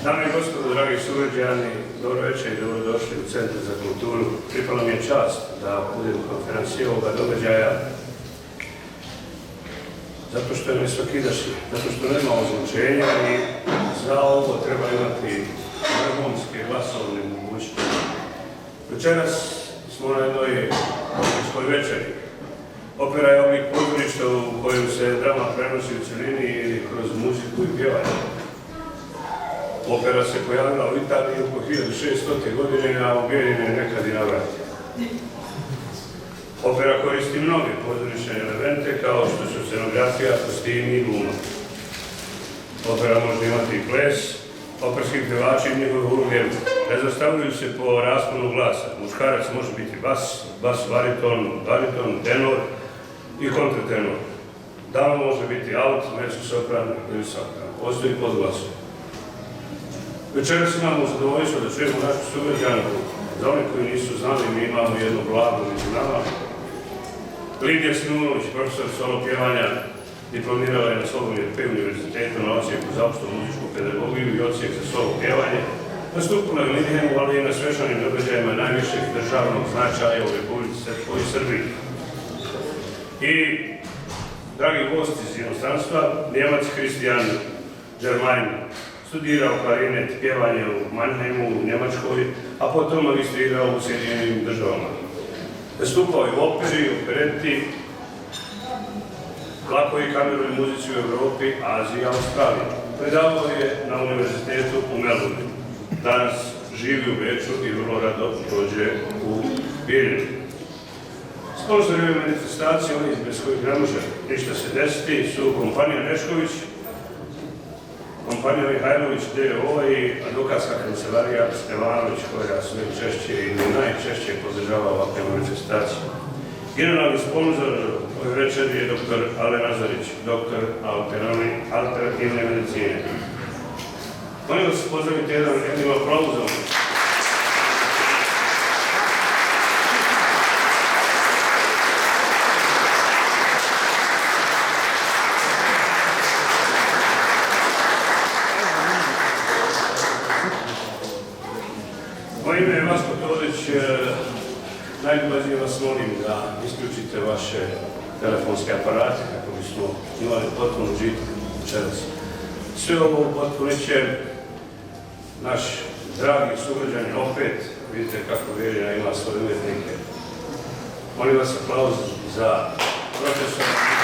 Dame i gospodo, dragi sugrađani, dobro večer i dobrodošli u Centar za kulturu. Pripala mi je čast da budem konferencijer ovoga događaja, zato što je nesvakidašnji, zato što nema ozvučenja i za ovo treba imati vrhunske glasovne mogućnosti. Večeras smo na jednoj operačkoj večeri. Opera je oblik pozorišta u kojem se drama prenosi u cjelini ili kroz muziku i pjevanje. Opera se pojavila u Italiji oko 1600. godine, a u Bijeljini nekad i navratila. Opera koristi mnoge pozorišne elemente kao što su scenografija, kostimi i gluma. Opera može imati i ples, operski pjevači i njihove uloge razostavljaju se po rasponu glasa. Muškarac može biti bas, bariton, tenor i kontratenor. Dama može biti alt, mezzo-sopran ili sopran. Postoji podglasom. Večeras imamo zadovoljstvo da čujemo našu sugrađanku. Za one koji nisu znali, mi imamo jednu blagu među nama. Lidija Smilunović, profesor solo pjevanja, diplomirala je na Slobodnom univerzitetu na odsjeku za opštu muzičku pedagogiju i odsjek za solo pjevanje. Nastupila je u Lidijemu, ali i na svečanim događajima najvišeg državnog značaja u Republici Srpskoj i Srbiji. I, dragi gosti iz inostranstva, Njemac Christian Germain, studirao klarinet, pjevanje u Mannheimu u Njemačkoj, a potom magistrirao u Sjedinjenim državama. Nastupao je u operi, opereti, lakoj kameroj muzici u Evropi, Aziji i Australiji. Predavao je na univerzitetu u Melbourneu. Danas živi u Beču i vrlo rado dođe u Bijeljinu. Sponzori ove manifestacije, oni bez kojih ne može ništa se desiti, su kompanija Nešković, kompanija Mihajlović D.O. i advokatska kancelarija Stevanović, koja sve češće ili najčešće podržava ovakve manifestacije. Generalni sponzor ove večeri je dr. Ale Nazarić, doktor alternativne medicine. Molim vas pozdraviti jednim aplauzom. Moje ime je Vasko Todić, najljubaznije vas molim da isključite vaše telefonske aparate kako bismo imali potpuno užitak večeras. Sve ovo potpunit će naš dragi sugrađani opet, vidite kako Bijeljina ima svoje umjetnike. Molim vas aplauz za profesora.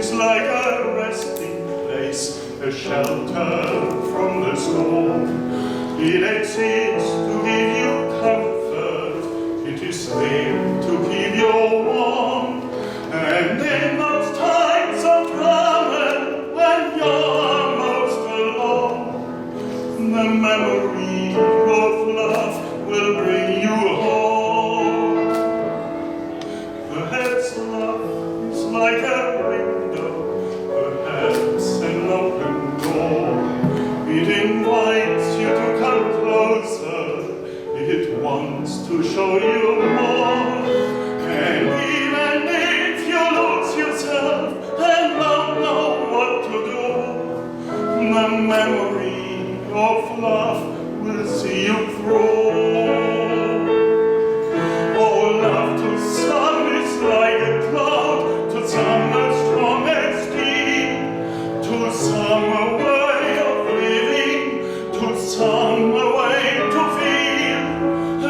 is like a resting place, a shelter from the storm. It exists to give you comfort, it is there to keep you warm. And in those times of trouble, when you're most alone, the memory of love will bring you home. Perhaps love is like a window, perhaps an open door. It invites you to come closer, it wants to show you more. And even if you lose yourself and don't know what to do, the memory of love will see you through. Oh, love to some is like a cloud, to some as strong as deep, to some a way of living, to some a way to feel.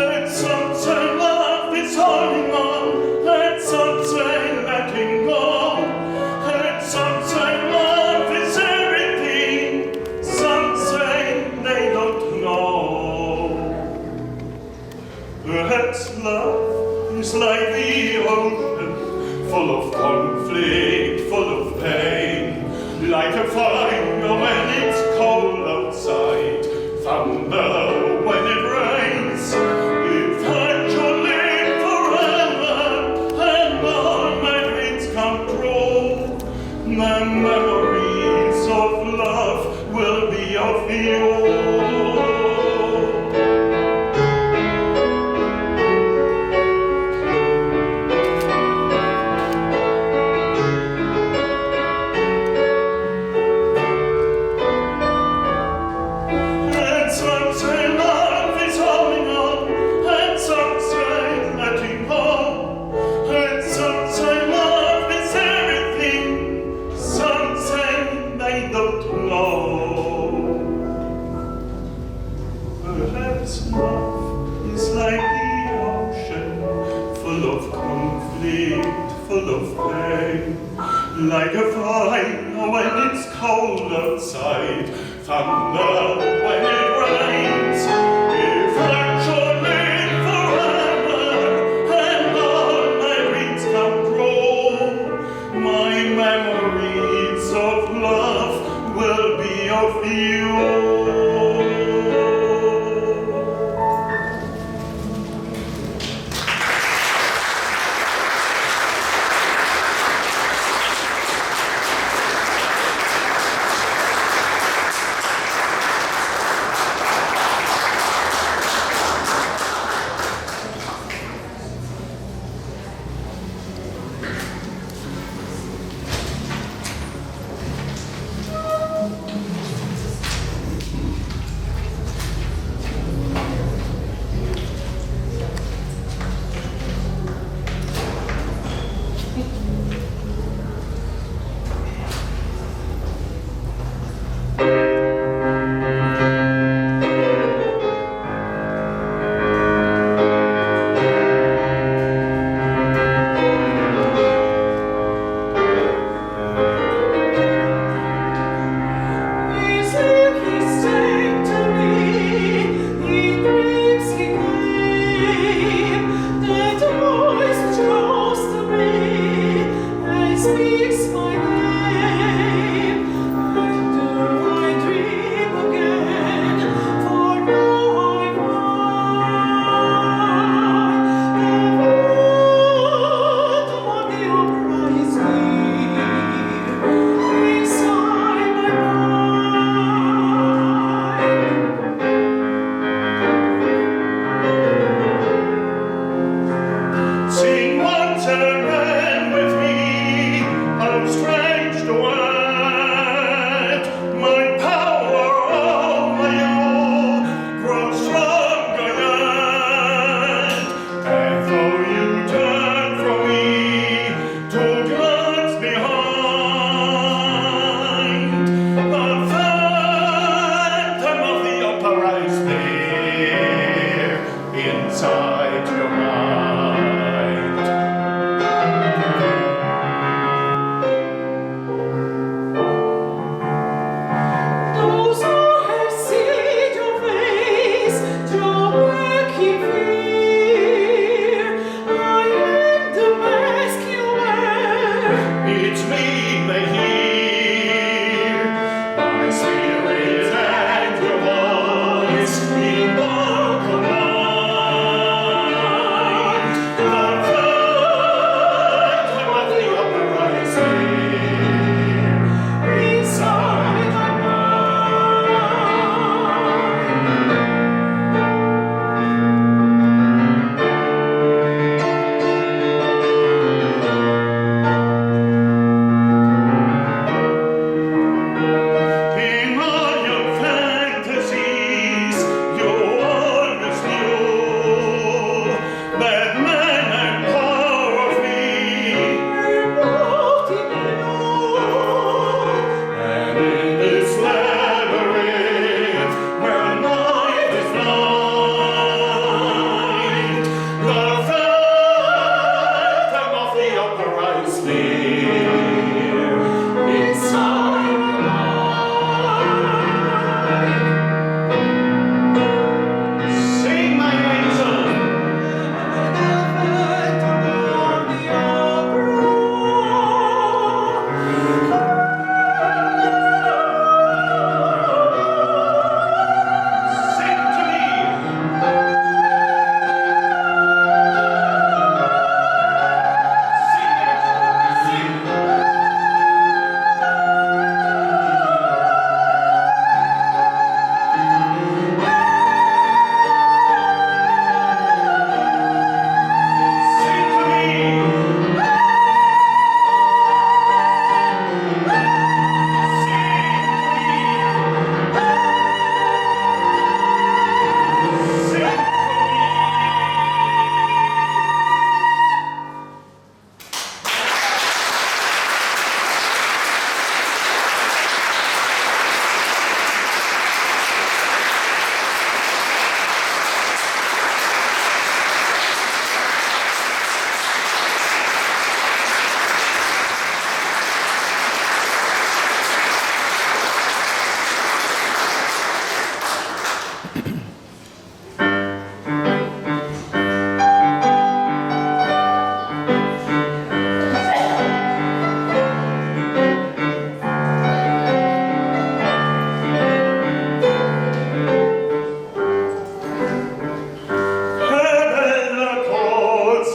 And some say love is holding on, and some say letting go, and some say love is everything, some say they don't know. Perhaps love is like the ocean, full of conflict, full of pain, like a fire when it's cold outside, thunder when it rains. If I should live forever and all my dreams come true, the memories of love will be of you. And some say love is holding on, and some say letting go, and some say love is everything, some say they don't know. Perhaps love is like the ocean, full of conflict, full of pain, like a fire when it's cold outside, thunder when it rains. If I should live forever and all my dreams come true, my memories of love will be of you.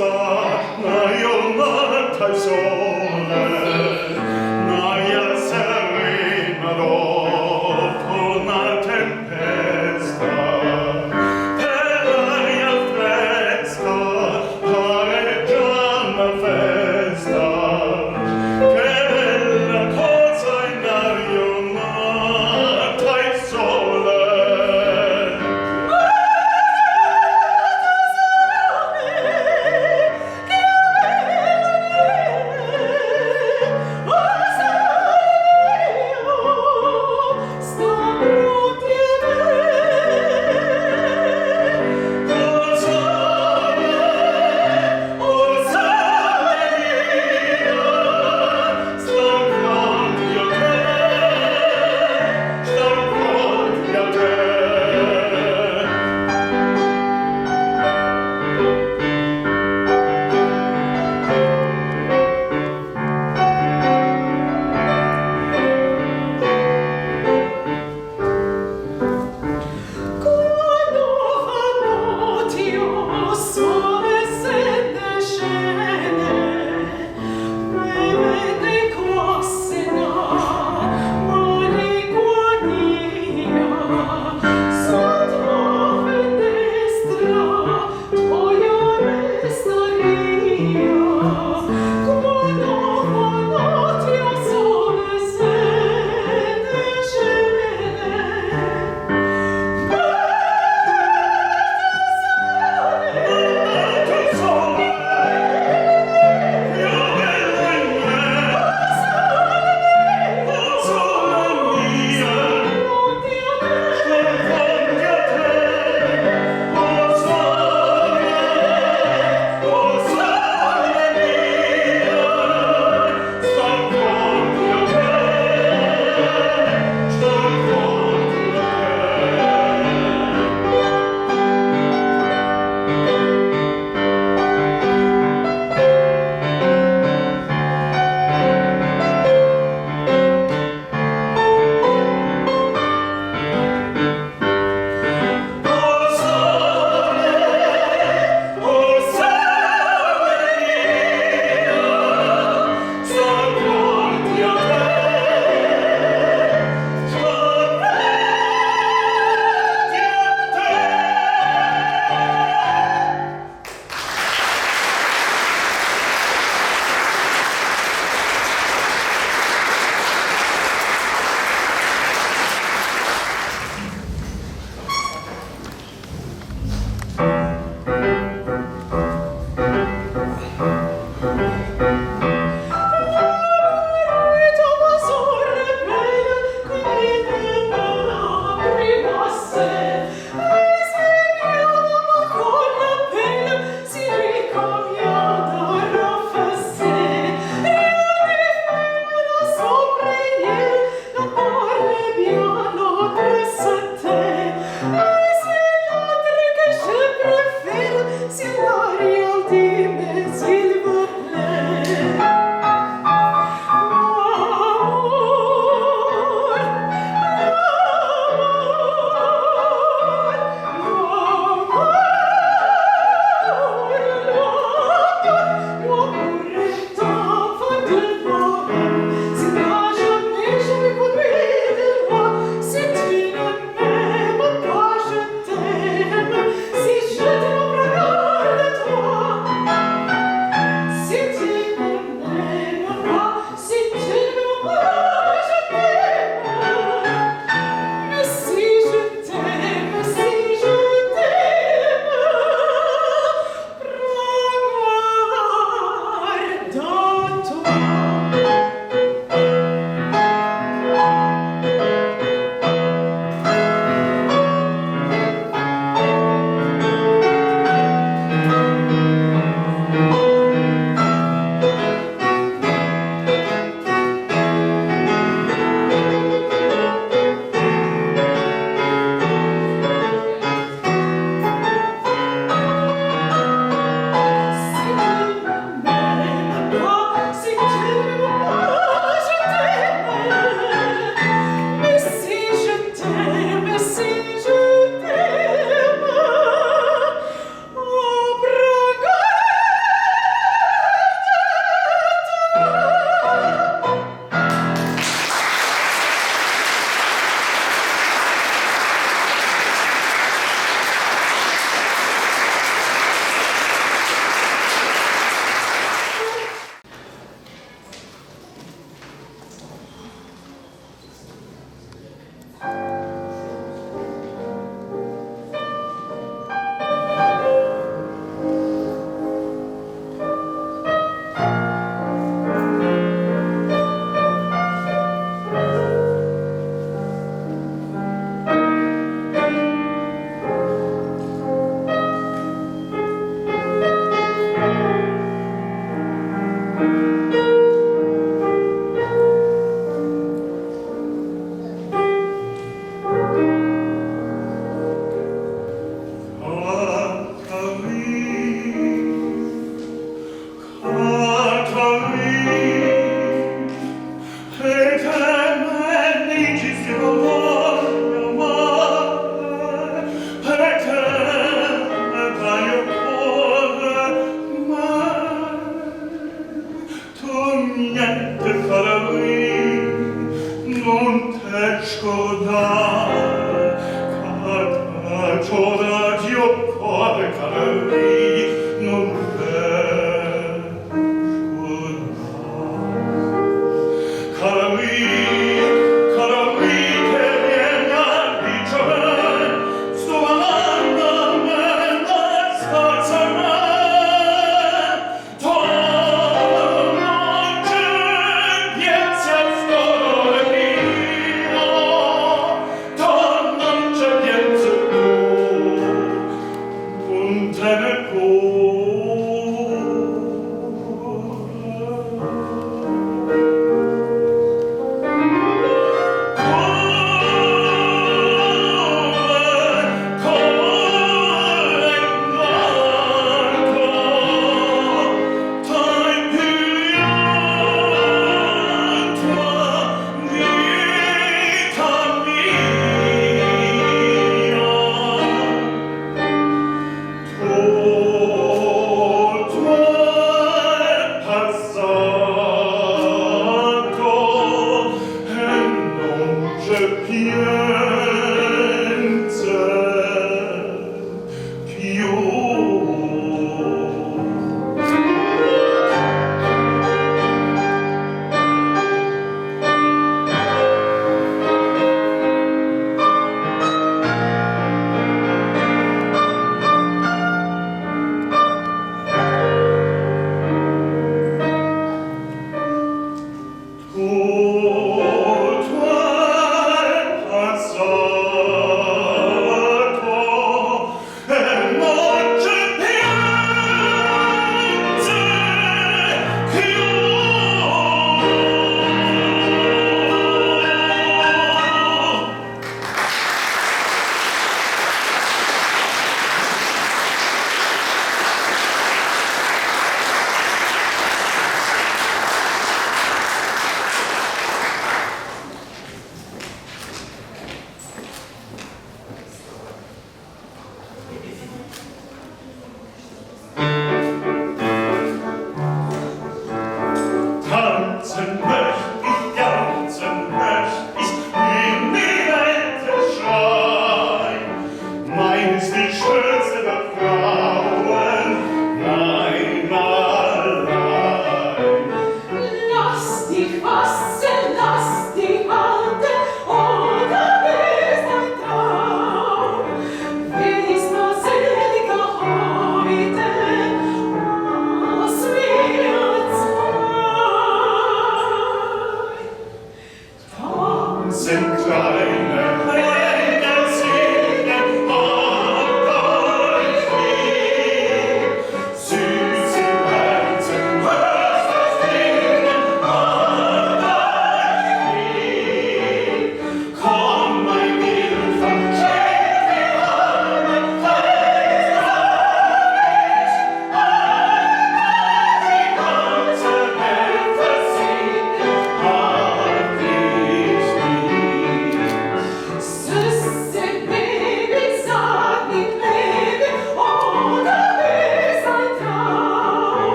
cosa, Marta sole, Maria serena dopo una tempesta, per l'aria fresca pare già una festa, che bella cosa in aria Marta sole. škoda, to da ti opore calorie non è škoda. Calorie che viene a dicere, sto amando me la sforza me, to non c'è piezza storia mio,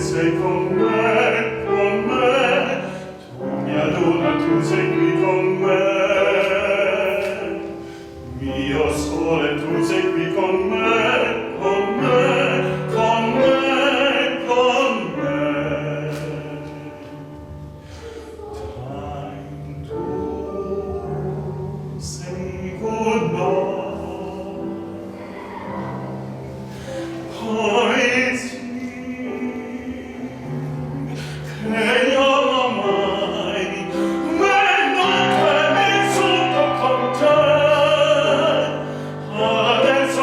sei con me, con me. Tu mia luna, tu sei qui con me. Mio sole, tu sei qui con me, con me, con me, con me. Time to say goodbye. Poi sì, che io non mai, non che mi sotto con te. Adesso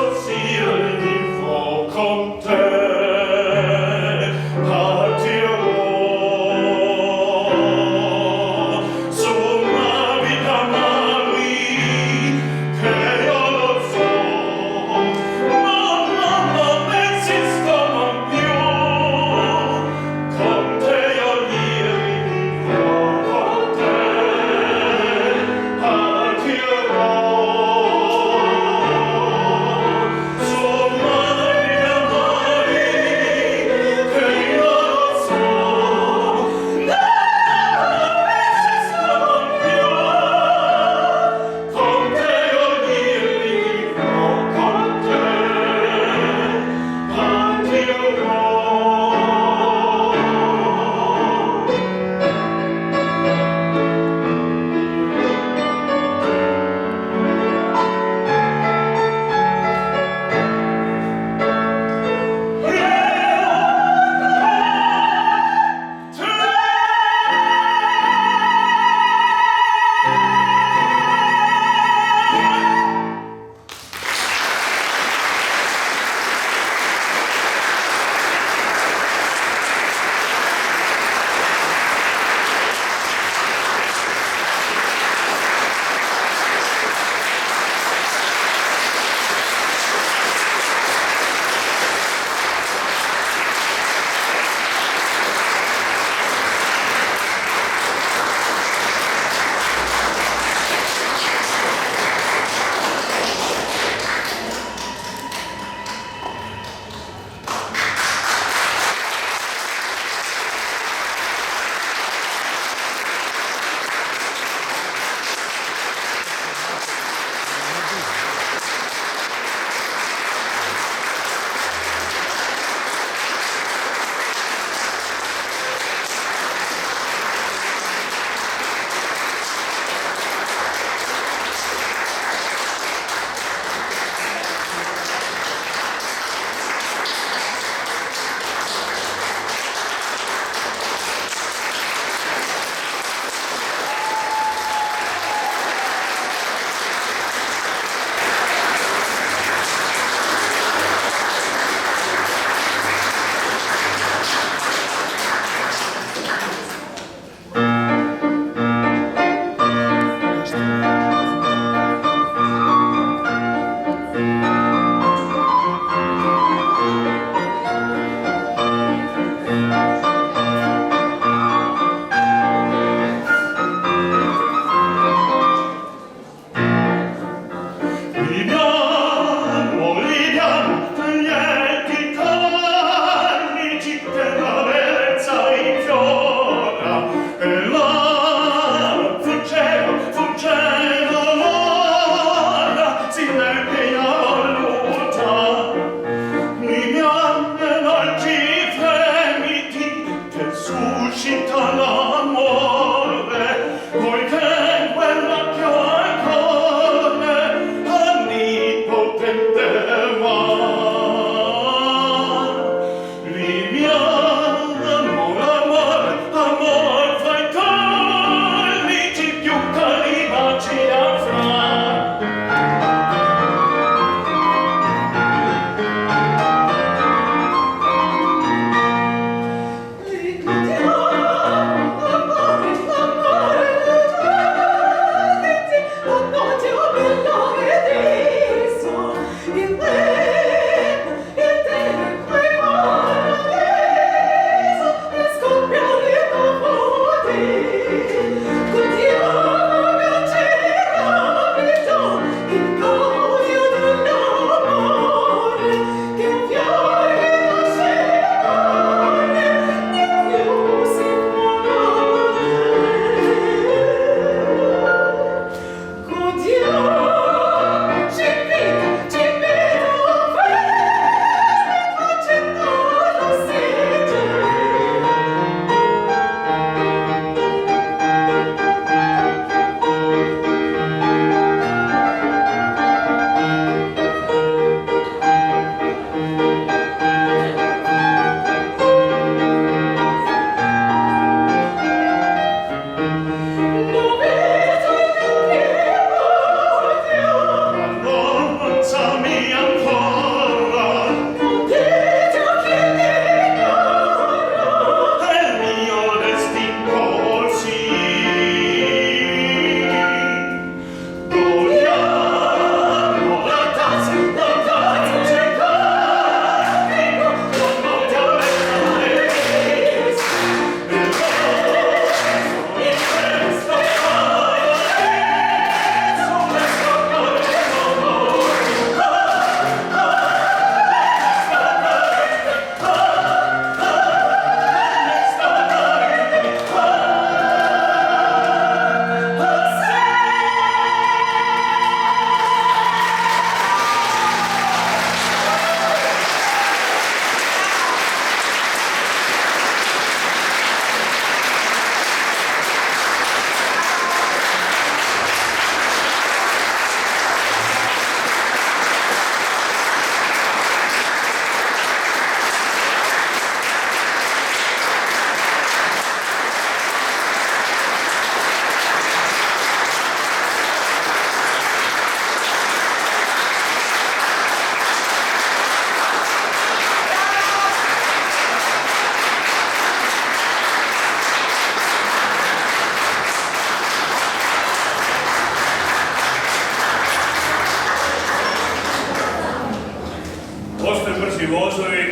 Postoje brzi vozovi,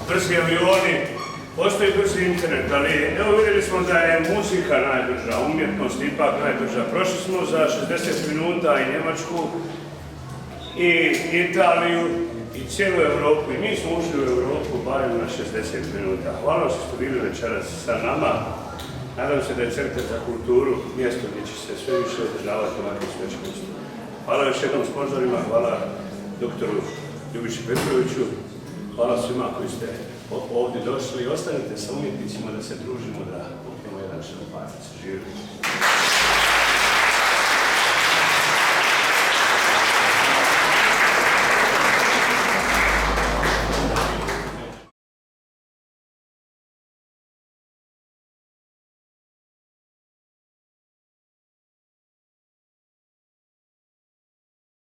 brzi avioni, postoji brzi internet, ali evo vidjeli smo da je muzika najbrža, umjetnost ipak najbrža. Prošli smo za 60 minuta i Njemačku, i Italiju, i cijelu Europu. I mi smo ušli u Europu barem na 60 minuta. Hvala što ste bili večeras sa nama. Nadam se da je Centar za kulturu mjesto gdje će se sve više održavati ovakve svečanosti. Hvala još jednom sponzorima, hvala doktoru Ljubiši Petroviću, hvala svima koji ste ovdje došli i ostanite sa umjetnicima da se družimo, da popijemo jedan šampanac. Živjeli!